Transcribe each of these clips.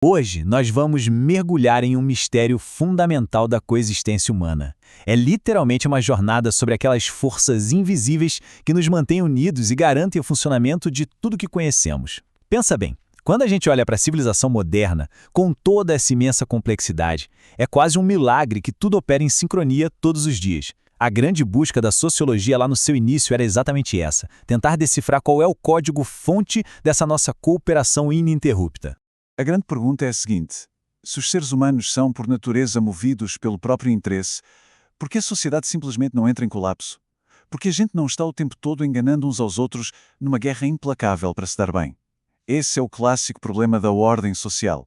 Hoje, nós vamos mergulhar em um mistério fundamental da coexistência humana. É literalmente uma jornada sobre aquelas forças invisíveis que nos mantêm unidos e garantem o funcionamento de tudo que conhecemos. Pensa bem, quando a gente olha para a civilização moderna, com toda essa imensa complexidade, é quase um milagre que tudo opera em sincronia todos os dias. A grande busca da sociologia lá no seu início era exatamente essa: tentar decifrar qual é o código-fonte dessa nossa cooperação ininterrupta. A grande pergunta é a seguinte: se os seres humanos são, por natureza, movidos pelo próprio interesse, por que a sociedade simplesmente não entra em colapso? Por que a gente não está o tempo todo enganando uns aos outros numa guerra implacável para se dar bem? Esse é o clássico problema da ordem social.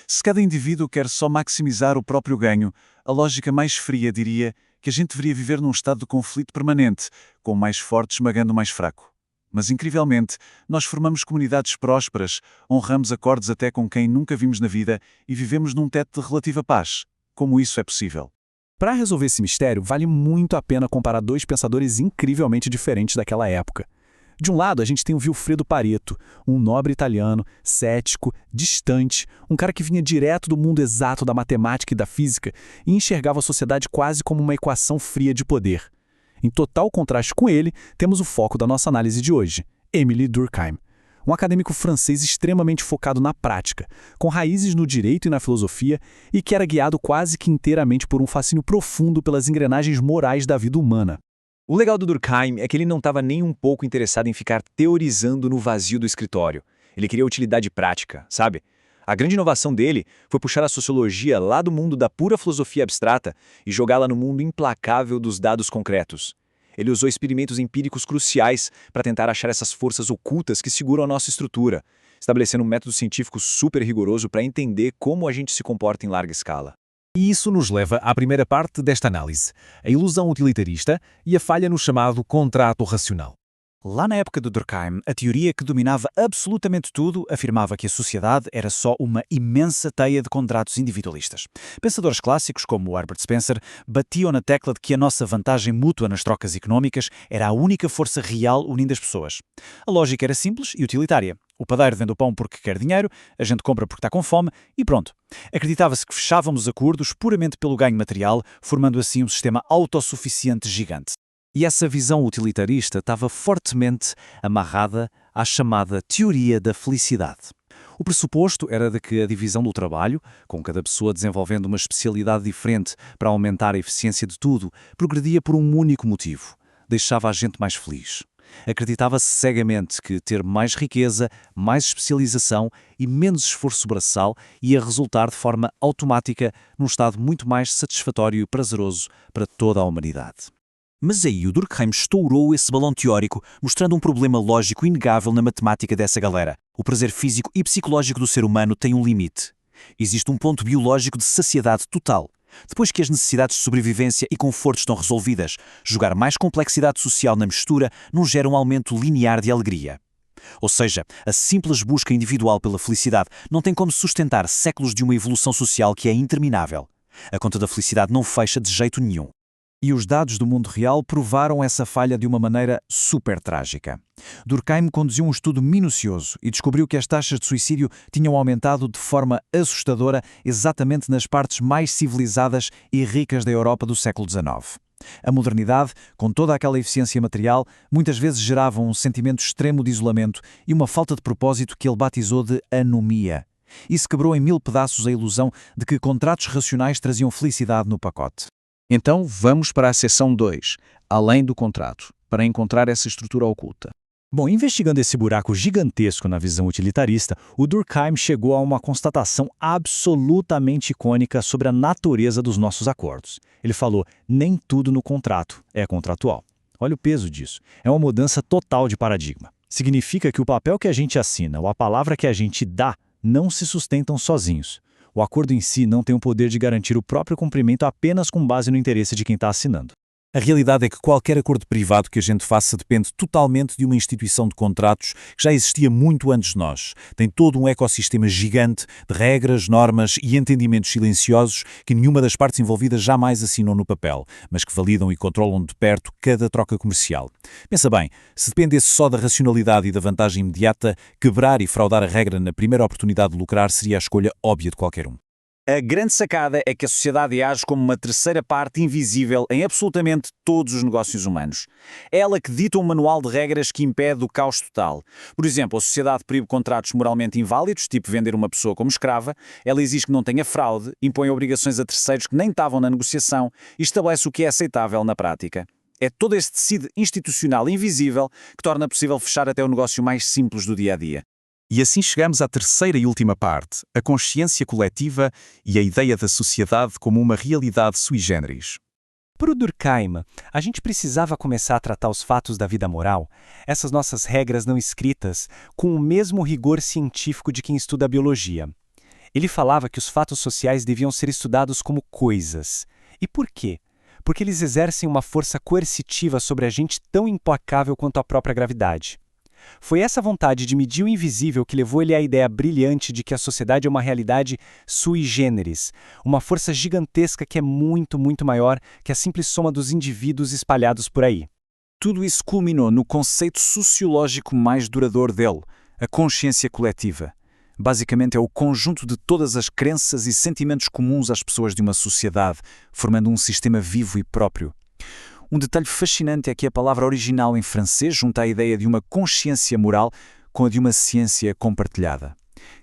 Se cada indivíduo quer só maximizar o próprio ganho, a lógica mais fria diria que a gente deveria viver num estado de conflito permanente, com o mais forte esmagando o mais fraco. Mas, incrivelmente, nós formamos comunidades prósperas, honramos acordos até com quem nunca vimos na vida e vivemos num teto de relativa paz. Como isso é possível? Para resolver esse mistério, vale muito a pena comparar dois pensadores incrivelmente diferentes daquela época. De um lado, a gente tem o Vilfredo Pareto, um nobre italiano, cético, distante, um cara que vinha direto do mundo exato da matemática e da física e enxergava a sociedade quase como uma equação fria de poder. Em total contraste com ele, temos o foco da nossa análise de hoje, Émile Durkheim, um acadêmico francês extremamente focado na prática, com raízes no direito e na filosofia e que era guiado quase que inteiramente por um fascínio profundo pelas engrenagens morais da vida humana. O legal do Durkheim é que ele não estava nem um pouco interessado em ficar teorizando no vazio do escritório. Ele queria utilidade prática, sabe? A grande inovação dele foi puxar a sociologia lá do mundo da pura filosofia abstrata e jogá-la no mundo implacável dos dados concretos. Ele usou experimentos empíricos cruciais para tentar achar essas forças ocultas que seguram a nossa estrutura, estabelecendo um método científico super rigoroso para entender como a gente se comporta em larga escala. E isso nos leva à primeira parte desta análise, a ilusão utilitarista e a falha no chamado contrato racional. Lá na época do Durkheim, a teoria que dominava absolutamente tudo afirmava que a sociedade era só uma imensa teia de contratos individualistas. Pensadores clássicos, como Herbert Spencer, batiam na tecla de que a nossa vantagem mútua nas trocas económicas era a única força real unindo as pessoas. A lógica era simples e utilitária. O padeiro vende o pão porque quer dinheiro, a gente compra porque está com fome e pronto. Acreditava-se que fechávamos acordos puramente pelo ganho material, formando assim um sistema autossuficiente gigante. E essa visão utilitarista estava fortemente amarrada à chamada teoria da felicidade. O pressuposto era de que a divisão do trabalho, com cada pessoa desenvolvendo uma especialidade diferente para aumentar a eficiência de tudo, progredia por um único motivo: deixava a gente mais feliz. Acreditava-se cegamente que ter mais riqueza, mais especialização e menos esforço braçal ia resultar de forma automática num estado muito mais satisfatório e prazeroso para toda a humanidade. Mas aí o Durkheim estourou esse balão teórico, mostrando um problema lógico inegável na matemática dessa galera. O prazer físico e psicológico do ser humano tem um limite. Existe um ponto biológico de saciedade total. Depois que as necessidades de sobrevivência e conforto estão resolvidas, jogar mais complexidade social na mistura não gera um aumento linear de alegria. Ou seja, a simples busca individual pela felicidade não tem como sustentar séculos de uma evolução social que é interminável. A conta da felicidade não fecha de jeito nenhum. E os dados do mundo real provaram essa falha de uma maneira super trágica. Durkheim conduziu um estudo minucioso e descobriu que as taxas de suicídio tinham aumentado de forma assustadora exatamente nas partes mais civilizadas e ricas da Europa do século XIX. A modernidade, com toda aquela eficiência material, muitas vezes gerava um sentimento extremo de isolamento e uma falta de propósito que ele batizou de anomia. Isso quebrou em 1000 pedaços a ilusão de que contratos racionais traziam felicidade no pacote. Então vamos para a seção 2, além do contrato, para encontrar essa estrutura oculta. Bom, investigando esse buraco gigantesco na visão utilitarista, o Durkheim chegou a uma constatação absolutamente icônica sobre a natureza dos nossos acordos. Ele falou: nem tudo no contrato é contratual. Olha o peso disso. É uma mudança total de paradigma. Significa que o papel que a gente assina ou a palavra que a gente dá não se sustentam sozinhos. O acordo em si não tem o poder de garantir o próprio cumprimento apenas com base no interesse de quem está assinando. A realidade é que qualquer acordo privado que a gente faça depende totalmente de uma instituição de contratos que já existia muito antes de nós. Tem todo um ecossistema gigante de regras, normas e entendimentos silenciosos que nenhuma das partes envolvidas jamais assinou no papel, mas que validam e controlam de perto cada troca comercial. Pensa bem, se dependesse só da racionalidade e da vantagem imediata, quebrar e fraudar a regra na primeira oportunidade de lucrar seria a escolha óbvia de qualquer um. A grande sacada é que a sociedade age como uma terceira parte invisível em absolutamente todos os negócios humanos. É ela que dita um manual de regras que impede o caos total. Por exemplo, a sociedade proíbe contratos moralmente inválidos, tipo vender uma pessoa como escrava, ela exige que não tenha fraude, impõe obrigações a terceiros que nem estavam na negociação e estabelece o que é aceitável na prática. É todo este tecido institucional invisível que torna possível fechar até o negócio mais simples do dia-a-dia. E assim chegamos à terceira e última parte, a consciência coletiva e a ideia da sociedade como uma realidade sui generis. Para o Durkheim, a gente precisava começar a tratar os fatos da vida moral, essas nossas regras não escritas, com o mesmo rigor científico de quem estuda a biologia. Ele falava que os fatos sociais deviam ser estudados como coisas. E por quê? Porque eles exercem uma força coercitiva sobre a gente tão implacável quanto a própria gravidade. Foi essa vontade de medir o invisível que levou ele à ideia brilhante de que a sociedade é uma realidade sui generis, uma força gigantesca que é muito, muito maior que a simples soma dos indivíduos espalhados por aí. Tudo isso culminou no conceito sociológico mais duradouro dele, a consciência coletiva. Basicamente é o conjunto de todas as crenças e sentimentos comuns às pessoas de uma sociedade, formando um sistema vivo e próprio. Um detalhe fascinante é que a palavra original em francês junta a ideia de uma consciência moral com a de uma ciência compartilhada.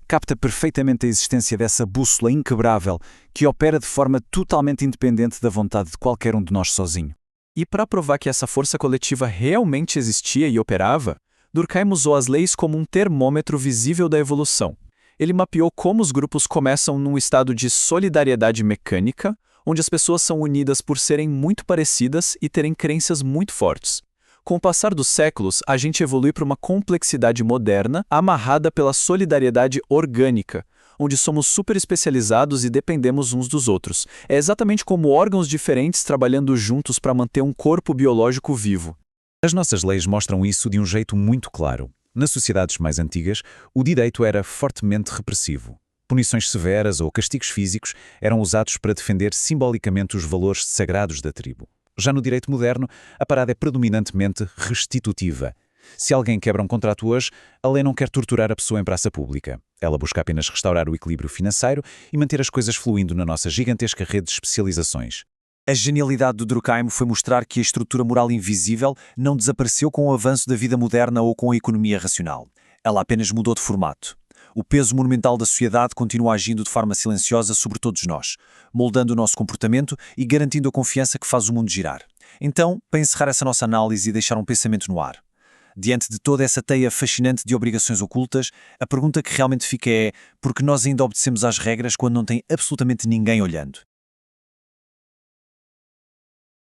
Capta perfeitamente a existência dessa bússola inquebrável que opera de forma totalmente independente da vontade de qualquer um de nós sozinho. E para provar que essa força coletiva realmente existia e operava, Durkheim usou as leis como um termômetro visível da evolução. Ele mapeou como os grupos começam num estado de solidariedade mecânica, onde as pessoas são unidas por serem muito parecidas e terem crenças muito fortes. Com o passar dos séculos, a gente evolui para uma complexidade moderna amarrada pela solidariedade orgânica, onde somos super especializados e dependemos uns dos outros. É exatamente como órgãos diferentes trabalhando juntos para manter um corpo biológico vivo. As nossas leis mostram isso de um jeito muito claro. Nas sociedades mais antigas, o direito era fortemente repressivo. Punições severas ou castigos físicos eram usados para defender simbolicamente os valores sagrados da tribo. Já no direito moderno, a parada é predominantemente restitutiva. Se alguém quebra um contrato hoje, a lei não quer torturar a pessoa em praça pública. Ela busca apenas restaurar o equilíbrio financeiro e manter as coisas fluindo na nossa gigantesca rede de especializações. A genialidade do Durkheim foi mostrar que a estrutura moral invisível não desapareceu com o avanço da vida moderna ou com a economia racional. Ela apenas mudou de formato. O peso monumental da sociedade continua agindo de forma silenciosa sobre todos nós, moldando o nosso comportamento e garantindo a confiança que faz o mundo girar. Então, para encerrar essa nossa análise e deixar um pensamento no ar. Diante de toda essa teia fascinante de obrigações ocultas, a pergunta que realmente fica é: por que nós ainda obedecemos às regras quando não tem absolutamente ninguém olhando?